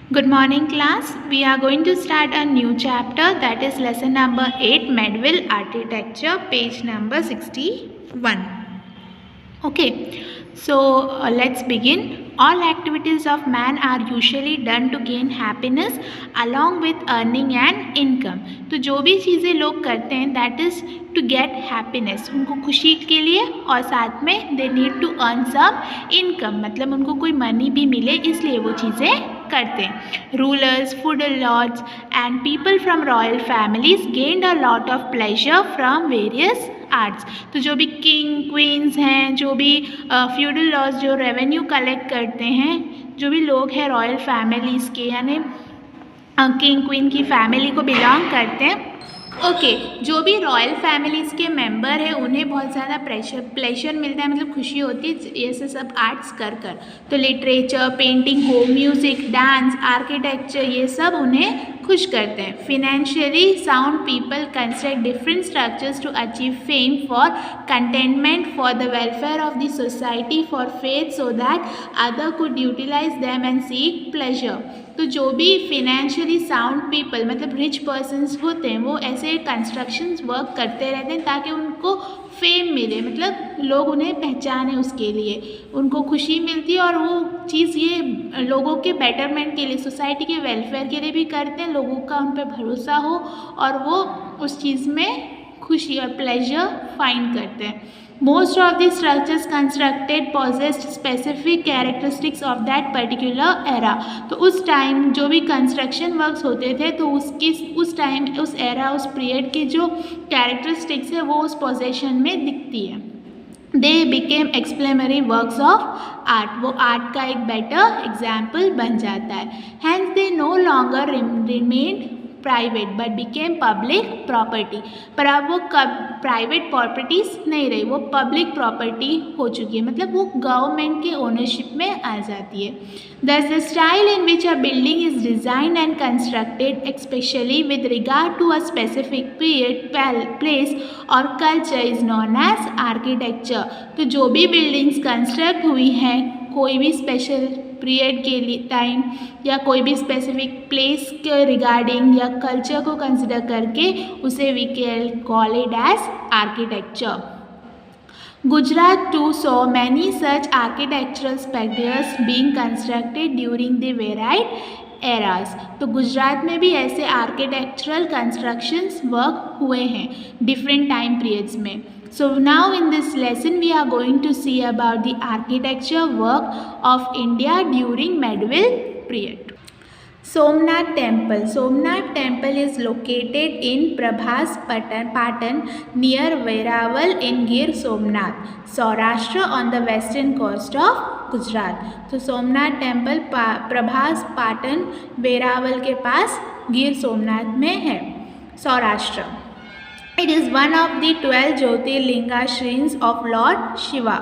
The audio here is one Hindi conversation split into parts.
Good morning class. We are going to start a new chapter, that is lesson number 8, Medieval Architecture, page number 61. Okay, so let's begin. All activities of man are usually done to gain happiness along with earning an income. तो जो भी चीज़ें लोग करते हैं that is to get happiness, उनको खुशी के लिए और साथ में they need to earn some income, मतलब उनको कोई मनी भी मिले इसलिए वो चीज़ें करते हैं. Rulers, feudal lords and people from royal families gained a lot of pleasure from various arts. तो जो भी किंग क्वींस हैं, जो भी फ्यूडल लॉज जो रेवेन्यू कलेक्ट करते हैं, जो भी लोग हैं रॉयल फैमिलीज़ के, यानी किंग क्वीन की फैमिली को बिलोंग करते हैं. ओके, जो भी रॉयल फैमिलीज़ के मेंबर हैं उन्हें बहुत ज़्यादा प्लेजर मिलता है, मतलब खुशी होती है ये सब आर्ट्स कर. तो लिटरेचर, पेंटिंग हो, म्यूज़िक, डांस, आर्किटेक्चर, ये सब उन्हें खुश करते हैं. Financially sound people construct different structures to achieve fame, for containment, for the welfare of the society, for faith, so that other could utilize them and seek pleasure. तो जो भी फिनेंशियली साउंड पीपल मतलब रिच पर्सन्स होते हैं वो ऐसे कंस्ट्रक्शंस वर्क करते रहते हैं ताकि उनको फेम मिले, मतलब लोग उन्हें पहचाने, उसके लिए उनको खुशी मिलती है और वो चीज़ ये लोगों के बेटरमेंट के लिए, सोसाइटी के वेलफेयर के लिए भी करते हैं, लोगों का उन पर भरोसा हो और वो उस चीज़ में खुशी और प्लेजर फाइंड करते हैं. Most of the structures constructed possessed specific characteristics of that particular era. तो उस टाइम जो भी कंस्ट्रक्शन वर्क्स होते थे तो उस टाइम उस एरा उस पीरियड के जो कैरेक्टरिस्टिक्स है वो उस पोजेशन में दिखती है. They became exemplary works of art. वो आर्ट का एक बेटर एग्जाम्पल बन जाता है. Hence they no longer remained private but became public property. पर अब वो प्राइवेट प्रॉपर्टीज़ नहीं रही, वो पब्लिक प्रॉपर्टी हो चुकी है, मतलब वो गवर्नमेंट के ओनरशिप में आ जाती है. Thus the style in which a building is designed and constructed, especially with regard to a specific period, place or culture, is known as architecture. तो जो भी बिल्डिंग्स कंस्ट्रक्ट हुई हैं कोई भी स्पेशल पीरियड के लिए टाइम या कोई भी स्पेसिफिक प्लेस के रिगार्डिंग या कल्चर को कंसिडर करके उसे we can call it as architecture. Gujarat too saw many such architectural spectacles being constructed during the varied eras. तो गुजरात में भी ऐसे आर्किटेक्चरल कंस्ट्रक्शंस वर्क हुए हैं डिफरेंट टाइम पीरियड्स में. So now in this lesson we are going to see about the architecture work of India during medieval period. Somnath Temple. Somnath Temple is located in Prabhas Patan near Veeraval in Gir Somnath, Saurashtra on the western coast of Gujarat. तो सोमनाथ टेम्पल प्रभास पाटन वेरावल के पास गिर सोमनाथ में है, Saurashtra. It is one of the 12 jyotirlinga shrines of lord Shiva.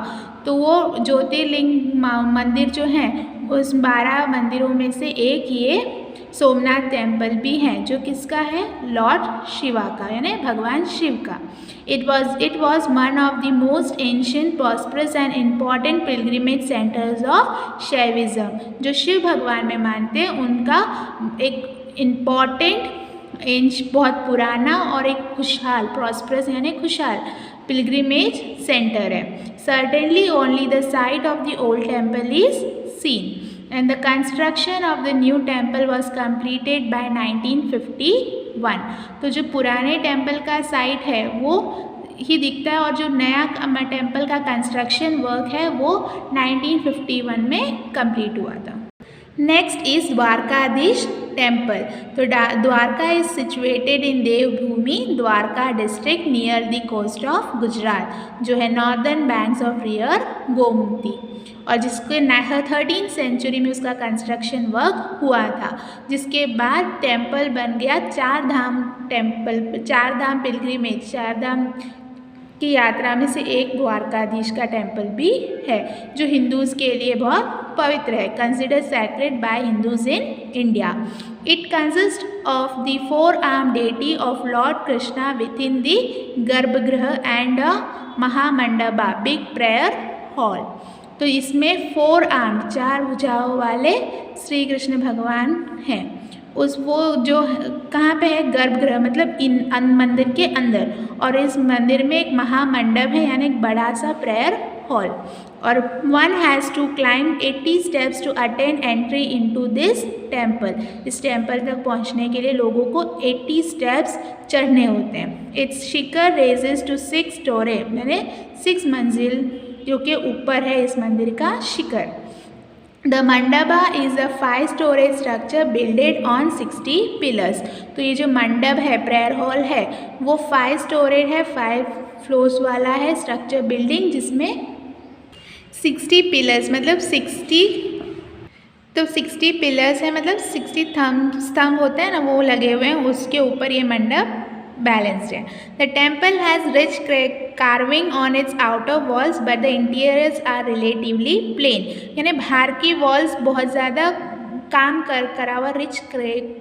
तो वो ज्योतिर्लिंग मंदिर जो हैं उस 12 मंदिरों में से एक ये सोमनाथ टेम्पल भी है जो किसका है, लॉर्ड शिवा का, यानी भगवान शिव का. It was one of the most ancient, prosperous and important pilgrimage centers of Shaivism. जो शिव भगवान में मानते हैं उनका एक इम्पॉर्टेंट बहुत पुराना और एक खुशहाल, प्रॉस्परस यानी खुशहाल पिलग्रिमेज सेंटर है. Certainly only the site of the old temple is seen and the construction of the new temple was completed by 1951. तो जो पुराने टेम्पल का साइट है वो ही दिखता है और जो नया टेम्पल का कंस्ट्रक्शन वर्क है वो 1951 में कंप्लीट हुआ था. Next is Dwarkadhish temple. तो Dwarka is situated in Devbhoomi, Dwarka district near the coast of Gujarat, जो है northern banks of river Gomti, और जिसके 13th सेंचुरी में उसका कंस्ट्रक्शन वर्क हुआ था. जिसके बाद टेम्पल बन गया चार धाम टेम्पल, चार धाम पिलग्रिमेज, चार धाम की यात्रा में से एक द्वारकाधीश का टेम्पल भी है जो हिंदूज़ के लिए बहुत पवित्र है, consider sacred by Hindus in India. It consist of the 4-armed deity of lord Krishna within the garbhagriha and a mahamandapa, big prayer hall. तो इसमें 4 आर्म 4 भुजाओं वाले श्री कृष्ण भगवान हैं। उस वो जो कहाँ पे है, गर्भगृह मतलब मंदिर के अंदर, और इस मंदिर में एक महामंडप है यानी एक बड़ा सा प्रेयर हॉल, और one has to climb 80 steps to attain entry into this temple। इस टेम्पल तक पहुंचने के लिए लोगों को 80 स्टेप्स चढ़ने होते हैं। It's shikhara rises to 6 storey, यानी 6 मंजिल जो कि ऊपर है इस मंदिर का शिखर। The mandapa is a 5 storage structure builded on 60 pillars. तो ये जो मंडप है, प्रेयर हॉल है, वो 5 स्टोरेज है, 5 फ्लोर्स वाला है स्ट्रक्चर बिल्डिंग, जिसमें 60 पिलर्स मतलब 60 पिलर्स है, मतलब 60 स्तंभ होते हैं ना, वो लगे हुए हैं, उसके ऊपर ये मंडप बैलेंस्ड है। The temple has rich carving on its outer walls but the interiors are relatively plain, यानी बाहर की वॉल्स बहुत ज़्यादा काम करा हुआ रिच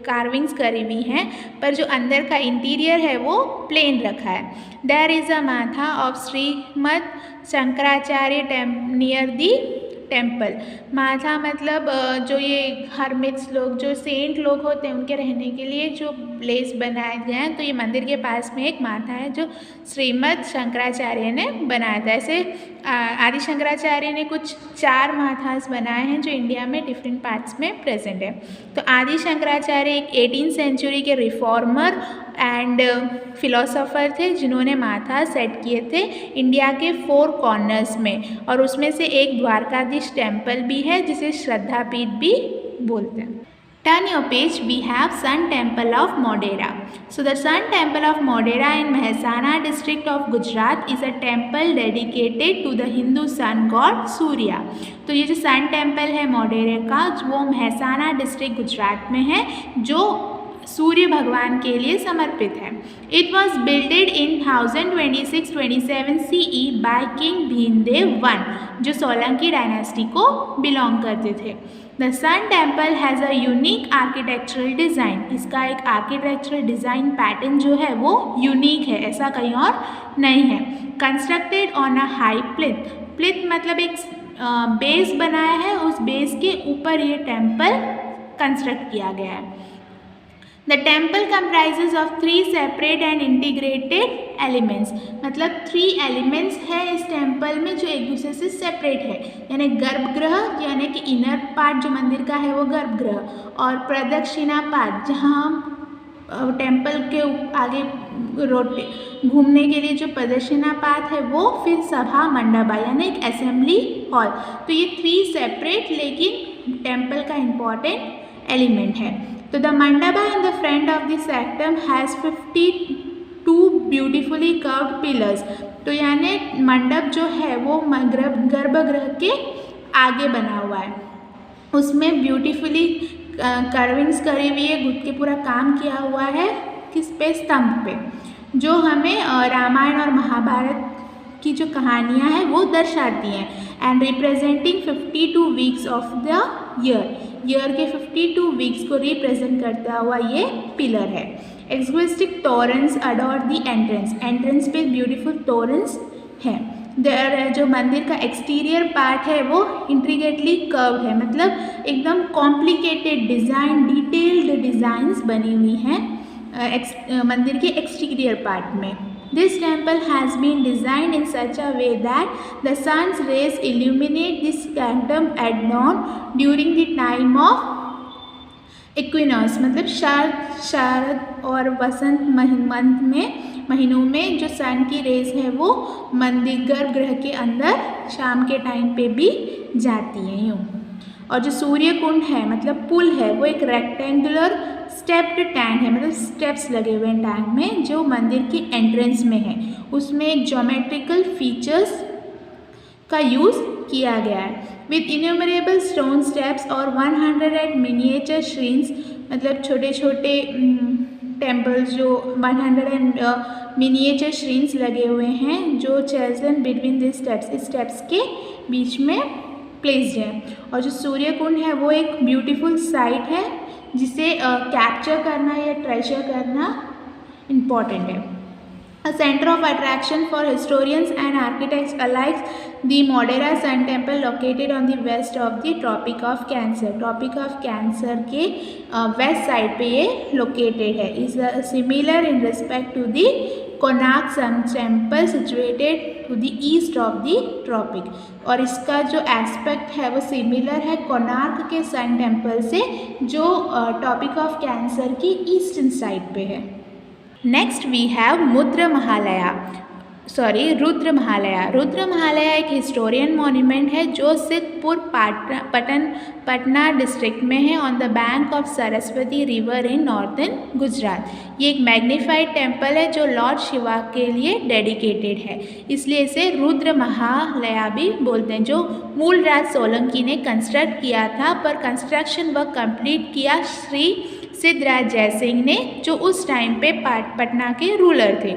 कार्विंग्स करी हुई हैं, पर जो अंदर का इंटीरियर है वो प्लेन रखा है। There is a matha of Shrimad Shankaracharya near the temple. माथा मतलब जो ये हर्मिट्स लोग, जो सेंट लोग होते हैं, उनके रहने के लिए जो प्लेस बनाए गए हैं। तो ये मंदिर के पास में एक माथा है जो श्रीमद शंकराचार्य ने बनाया था। ऐसे आदि शंकराचार्य ने कुछ 4 माथास बनाए हैं जो इंडिया में डिफरेंट पार्ट्स में प्रेजेंट है। तो आदि शंकराचार्य एक 18वीं सेंचुरी के रिफॉर्मर एंड फिलोसोफर थे, जिन्होंने माथा सेट किए थे इंडिया के 4 कॉर्नर्स में, और उसमें से एक द्वारकाधीश टेम्पल भी है जिसे श्रद्धापीठ भी बोलते हैं। Turn your page, we have Sun Temple of Modhera. So the Sun Temple of Modhera in Mehsana district of Gujarat is a temple dedicated to the Hindu sun god Surya. तो ये जो सन टेम्पल है मोढेरा का, वो मेहसाना डिस्ट्रिक्ट गुजरात में है, जो सूर्य भगवान के लिए समर्पित है। It was builded in 1026-27 CE by king Bhimdev one, जो सोलंकी डायनेस्टी को बिलोंग करते थे। The sun temple has a unique architectural design. इसका एक आर्किटेक्चरल डिज़ाइन पैटर्न जो है वो यूनिक है, ऐसा कहीं और नहीं है। कंस्ट्रक्टेड ऑन अ हाई प्लिथ, प्लिथ मतलब एक बेस बनाया है, उस बेस के ऊपर ये टेम्पल कंस्ट्रक्ट किया गया है। The temple comprises of 3 separate and integrated elements, मतलब 3 एलिमेंट्स है इस टेम्पल में जो एक दूसरे से सेपरेट है, यानी गर्भगृह यानी कि इनर पार्ट जो मंदिर का है वो गर्भगृह, और प्रदक्षिणा पार्ट जहाँ टेम्पल के आगे घूमने के लिए जो प्रदक्षिणा पाथ है वो, फिर सभा मंडपा यानी एक असेंबली हॉल। तो ये 3 सेपरेट लेकिन टेम्पल का इम्पॉर्टेंट एलिमेंट है। तो the mandapa in the front of this sanctum has 52 beautifully curved pillars. तो यानी मंडप जो है वो गर्भगृह के आगे बना हुआ है, उसमें ब्यूटीफुली कर्विंग्स करी हुई है, घुट के पूरा काम किया हुआ है, किस पे, स्तंभ पे, जो हमें रामायण और महाभारत की जो कहानियाँ हैं वो दर्शाती हैं। And representing 52 weeks of the year के 52 वीक्स को रिप्रेजेंट करता हुआ ये पिलर है। एक्सक्विस्टिक टॉरेंस अडोर द एंट्रेंस पे ब्यूटीफुल टॉरेंस है। जो मंदिर का एक्सटीरियर पार्ट है वो इंट्रिकेटली कर्व्ड है, मतलब एकदम कॉम्प्लिकेटेड डिज़ाइन, डिटेल्ड डिज़ाइंस बनी हुई हैं मंदिर के एक्सटीरियर पार्ट में। This temple has been designed in such a way that the sun's rays illuminate this sanctum at dawn during the time of equinox, मतलब शरद और वसंत महीनों में जो सन की रेज है वो मंदिर गर्भगृह के अंदर शाम के टाइम पे भी जाती हैं यूँ। और जो सूर्य कुंड है मतलब पुल है, वो एक रेक्टेंगुलर स्टेप्ड टैंक है, मतलब स्टेप्स लगे हुए हैं टैंक में, जो मंदिर की एंट्रेंस में है। उसमें एक ज्योमेट्रिकल फीचर्स का यूज़ किया गया है विथ इन्यूमरेबल स्टोन स्टेप्स और 100 मिनिएचर श्रीन्स, मतलब छोटे छोटे टेम्पल्स जो 100 मिनिएचर श्रीन्स लगे हुए हैं जो चेल्सन बिटवीन दिस स्टेप्स, इस स्टेप्स के बीच में प्लेस्ड है। और जो सूर्य कुंड है वो एक ब्यूटीफुल साइट है जिसे कैप्चर करना या ट्रेजर करना इम्पॉर्टेंट है। A center of attraction for historians and architects alike, the Modhera Sun Temple located on the west of the Tropic of Cancer. Tropic of Cancer के वेस्ट साइड पे ये लोकेटेड है. Is similar in respect to the Konark sun temple situated to the east of the tropic. और इसका जो एस्पेक्ट है वो सिमिलर है कोणार्क के सन टेम्पल से जो ट्रॉपिक ऑफ कैंसर की ईस्टर्न साइड पे है. Next we have Rudra Mahalaya. Rudra Mahalaya एक हिस्टोरियन मॉन्यूमेंट है जो सिद्धपुर पटना डिस्ट्रिक्ट में है on the bank of Saraswati river in northern Gujarat. ये एक मैग्नीफाइड टेम्पल है जो लॉर्ड शिवा के लिए डेडिकेटेड है, इसलिए इसे रुद्र महालया भी बोलते हैं. जो मूलराज सोलंकी ने कंस्ट्रक्ट किया था, पर कंस्ट्रक्शन वर्क कंप्लीट किया श्री सिद्धराज जयसिंह ने, जो उस टाइम पे पटना के रूलर थे.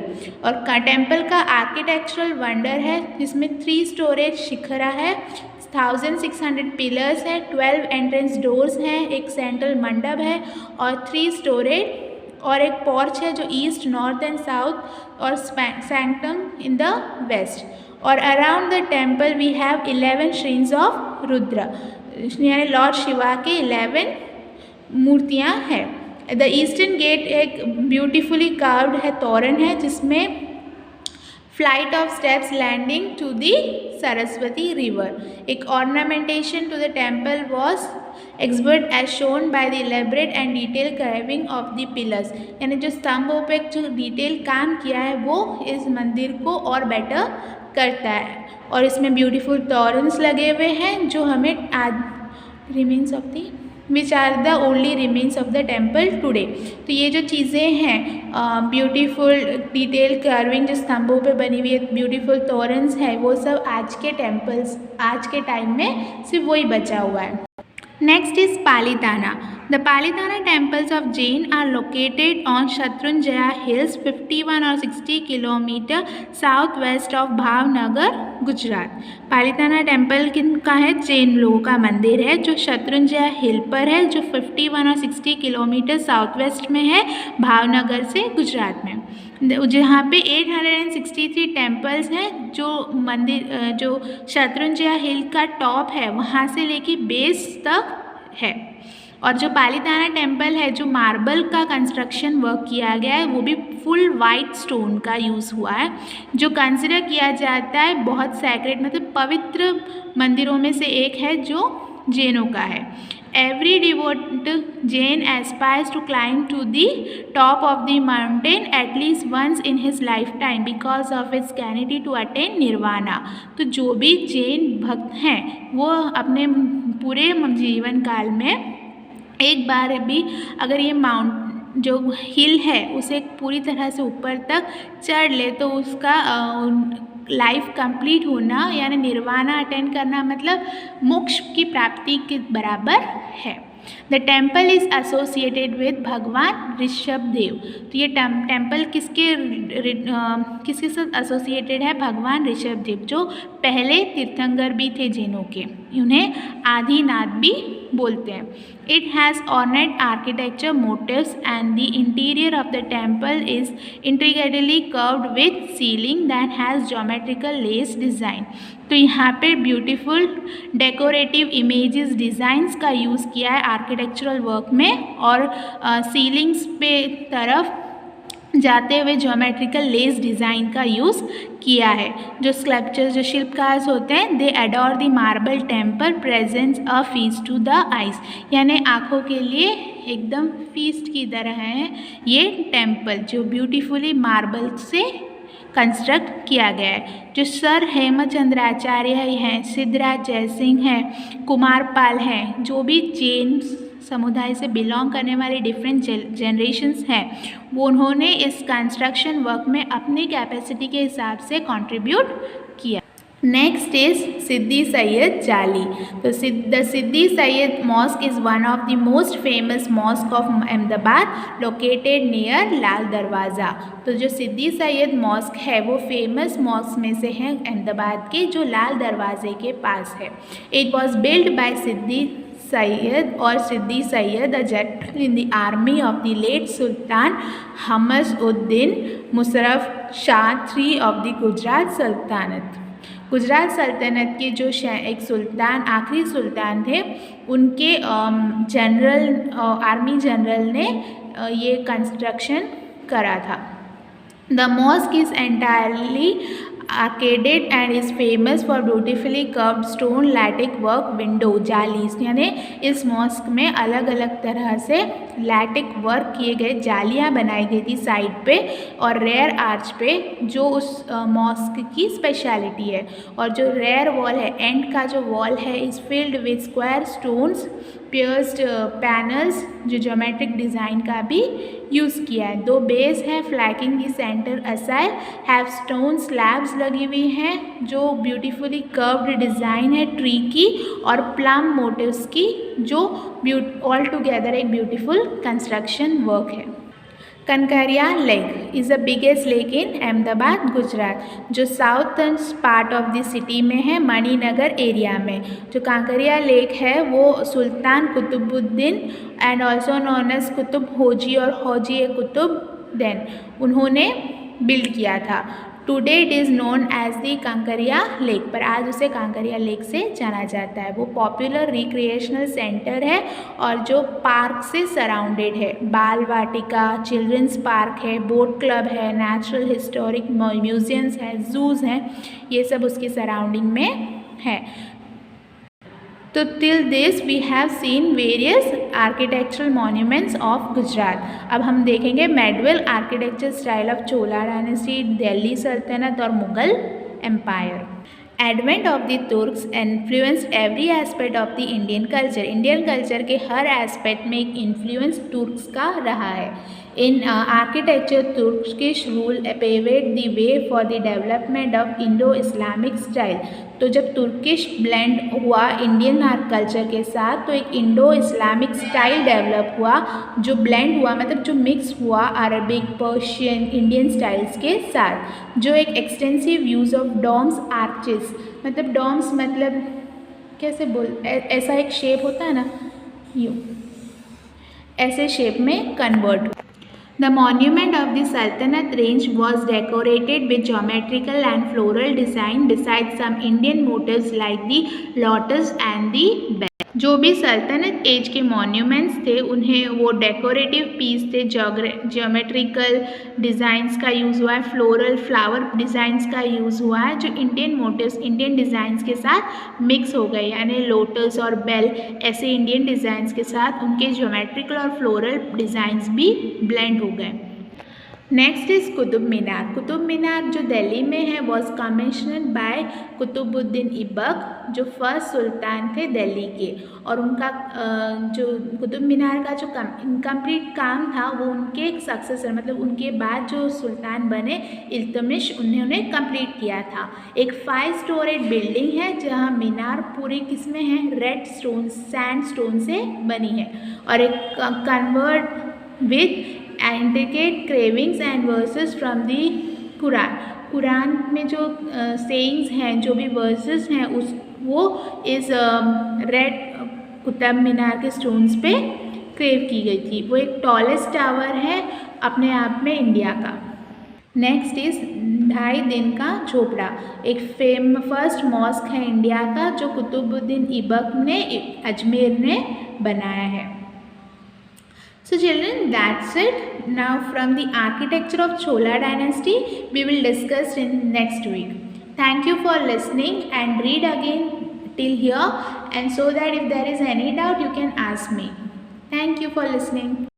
और टेम्पल का आर्किटेक्चरल वंडर है जिसमें 3 स्टोरेज शिखरा है, 1600 पिलर्स है, 12 एंट्रेंस डोर्स हैं, एक सेंट्रल मंडप है और 3 स्टोरेज और एक पोर्च है जो ईस्ट, नॉर्थ एंड साउथ और सैंक्टम इन द वेस्ट. और around the temple we have 11 shrines of Rudra, यानी लॉर्ड शिवा के 11 मूर्तियाँ हैं. द ईस्टर्न गेट एक ब्यूटीफुली कार्व्ड है तोरण है जिसमें flight of steps landing to the Saraswati river. एक ornamentation to the temple was exuberant as shown by the elaborate and detail carving of the pillars. यानी जो स्तंभों पे जो डिटेल काम किया है वो इस मंदिर को और बेटर करता है. और इसमें ब्यूटीफुल तोरन्स लगे हुए हैं जो हमें remains of the which are the only remains of the temple today. तो ये जो चीज़ें हैं ब्यूटीफुल डिटेल कार्विंग जो स्तंभों पे बनी हुई है, ब्यूटीफुल तोरन्स है, वो सब आज के टेम्पल्स आज के टाइम में सिर्फ वही बचा हुआ है. Next is Palitana. The Palitana temples of Jain are located on Shatrunjaya Hills 51 or 60 kilometre south west of Bhavnagar Gujarat. Palitana temple किनका है? जैन लोगों का मंदिर है जो शत्रुंजया हिल पर है, जो 51 और 60 किलोमीटर साउथ वेस्ट में है भावनगर से गुजरात में. जहाँ पे 863 टेम्पल्स हैं. जो मंदिर जो शत्रुंजया हिल का टॉप है वहाँ से लेके बेस तक है. और जो पालिताना टेम्पल है जो मार्बल का कंस्ट्रक्शन वर्क किया गया है वो भी फुल वाइट स्टोन का यूज़ हुआ है, जो कंसिडर किया जाता है बहुत सैक्रेड मतलब पवित्र मंदिरों में से एक है जो जैनों का है. Every devout Jain aspires to climb to the top of the mountain at least once in his lifetime because of its sanctity to attain nirvana. तो जो भी जैन भक्त हैं वो अपने पूरे जीवन काल में एक बार भी अगर ये माउंट जो हिल है उसे पूरी तरह से ऊपर तक चढ़ ले तो उसका लाइफ कंप्लीट होना यानी निर्वाणा अटेंड करना मतलब मोक्ष की प्राप्ति के बराबर है. The temple is associated with भगवान ऋषभ देव. तो ये टेम्पल किसके साथ एसोसिएटेड है? भगवान ऋषभ देव जो पहले तीर्थंकर भी थे जैनों के, उन्हें आदिनाथ भी बोलते हैं. It has ornate architecture motives and the interior of the temple is intricately curved with ceiling that has geometrical lace design. तो यहाँ पे ब्यूटीफुल डेकोरेटिव इमेजेस डिज़ाइंस का यूज़ किया है आर्किटेक्चरल वर्क में और सीलिंग्स पे तरफ जाते हुए ज्योमेट्रिकल लेस डिज़ाइन का यूज़ किया है. जो स्कल्पचर्स जो शिल्पकार होते हैं they adore the marble temple presents a feast to the eyes, यानी आँखों के लिए एकदम फीस्ट की तरह है ये टेम्पल जो ब्यूटीफुली मार्बल से कंस्ट्रक्ट किया गया है. जो सर हेमचंद्राचार्य हैं, सिद्धराज जयसिंह हैं, कुमारपाल हैं, जो भी जैन समुदाय से बिलोंग करने वाले डिफरेंट जनरेशन्स हैं वो उन्होंने इस कंस्ट्रक्शन वर्क में अपनी कैपेसिटी के हिसाब से कंट्रीब्यूट किया. नेक्स्ट इज सिद्दी सैयद जाली. तो the Siddi Saiyyed mosque is one of the most famous mosque of Ahmedabad located near Lal Darwaza. तो जो सिद्दी सैयद मॉस्क है वो फेमस मॉस्क में से है अहमदाबाद के जो लाल दरवाजे के पास है. It was build by Siddi Sayyid or Siddhi Sayyid, a general in the army of the late Sultan Hamaz-ud-Din Musarraf Shah III of the Gujarat Sultanate। Gujarat सल्तनत के जो एक सुल्तान, आखिरी सुल्तान थे, उनके जनरल, आर्मी जनरल ने ये कंस्ट्रक्शन करा था। The mosque is entirely arcaded and is famous for beautifully curved stone lattice work window jalis, यानी इस मॉस्क में अलग अलग तरह से लैटिक वर्क किए गए जालियाँ बनाई गई थी साइड पे और रेयर आर्च पे, जो उस मॉस्क की स्पेशलिटी है। और जो रेयर वॉल है, एंड का जो वॉल है, is filled with square stones pierced panels, जो ज्योमेट्रिक डिज़ाइन का भी यूज़ किया है। दो बेस है flanking the centre aside have stone slabs लगी हुई हैं, जो ब्यूटीफुली कर्व्ड डिज़ाइन है ट्री की और प्लम मोटिव्स की, जो ऑल टुगेदर एक ब्यूटीफुल कंस्ट्रक्शन वर्क है। Kankaria lake is the biggest lake in Ahmedabad Gujarat, जो southern part of the city में है, मणिनगर एरिया में। जो कांकरिया लेक है वो Sultan Qutbuddin and also known as Qutub होजी और होजी कुतुब देन, उन्होंने बिल्ड किया था। Today it is known as the Kankaria lake, पर आज उसे कांकरिया लेक से जाना जाता है। वो पॉपुलर रिक्रिएशनल सेंटर है और जो पार्क से सराउंडेड है, बाल वाटिका, चिल्ड्रंस पार्क है, बोट क्लब है, नेचुरल हिस्टोरिक म्यूजियम्स हैं, जूज हैं, ये सब उसकी सराउंडिंग में है। तो till this we have seen various architectural monuments of Gujarat. अब हम देखेंगे medieval architecture style of Chola dynasty, Delhi Sultanate और Mughal empire. Advent of the Turks influenced every aspect of the Indian culture. Indian culture के हर एस्पेक्ट में एक इन्फ्लुएंस तुर्क्स का रहा है। इन architecture Turkish rule paved the way for the development of Indo Islamic style. तो जब तुर्किश ब्लेंड हुआ इंडियन आर्ट कल्चर के साथ, तो एक इंडो इस्लामिक स्टाइल डेवलप हुआ, जो ब्लेंड हुआ मतलब जो मिक्स हुआ अरबिक, पर्शियन, इंडियन स्टाइल्स के साथ। जो एक extensive use of domes arches, मतलब डॉम्स मतलब कैसे ऐसा एक शेप होता है ना, यूँ ऐसे शेप में convert. The monument of the Sultanate range was decorated with geometrical and floral design besides some Indian motifs like the lotus and the bell. जो भी सल्तनत एज के मॉन्यूमेंट्स थे, उन्हें वो डेकोरेटिव पीस थे, जियोमेट्रिकल डिज़ाइंस का यूज़ हुआ है, फ्लोरल फ्लावर डिज़ाइंस का यूज़ हुआ है, जो इंडियन मोटिव्स, इंडियन डिज़ाइंस के साथ मिक्स हो गए, यानी लोटस और बेल ऐसे इंडियन डिज़ाइंस के साथ उनके जियोमेट्रिकल और फ्लोरल डिज़ाइंस भी ब्लेंड हो गए। Next is Qutub Minar. कुतुब मीनार जो दिल्ली में है वॉज कमिशनड बाय कुतुबुद्दीन ऐबक, जो फर्स्ट सुल्तान थे दिल्ली के, और उनका जो कुतुब मीनार का जो इनकम्प्लीट काम था वो उनके एक सक्सेसर, मतलब उनके बाद जो सुल्तान बने इल्तुतमिश, उन्होंने कंप्लीट किया था। एक 5 स्टोरेड बिल्डिंग है जहाँ मीनार पूरी किस्में हैं, रेड स्टोन सैंड स्टोन से बनी है, और एक convert with intricate cravings and versus from the Quran. Quran में जो सेइंग्स हैं, जो भी वर्सेस हैं, वो इस रेड कुतुब मीनार के स्टोन्स पे क्रेव की गई थी। वो एक टॉलेस्ट टावर है अपने आप में इंडिया का। नेक्स्ट इज़ 2.5 दिन का झोपड़ा, एक फर्स्ट मॉस्क है इंडिया का, जो कुतुबुद्दीन ऐबक ने अजमेर ने बनाया है। So children, that's it. Now from the architecture of Chola dynasty, we will discuss in next week. Thank you for listening and read again till here, and so that if there is any doubt you can ask me. Thank you for listening.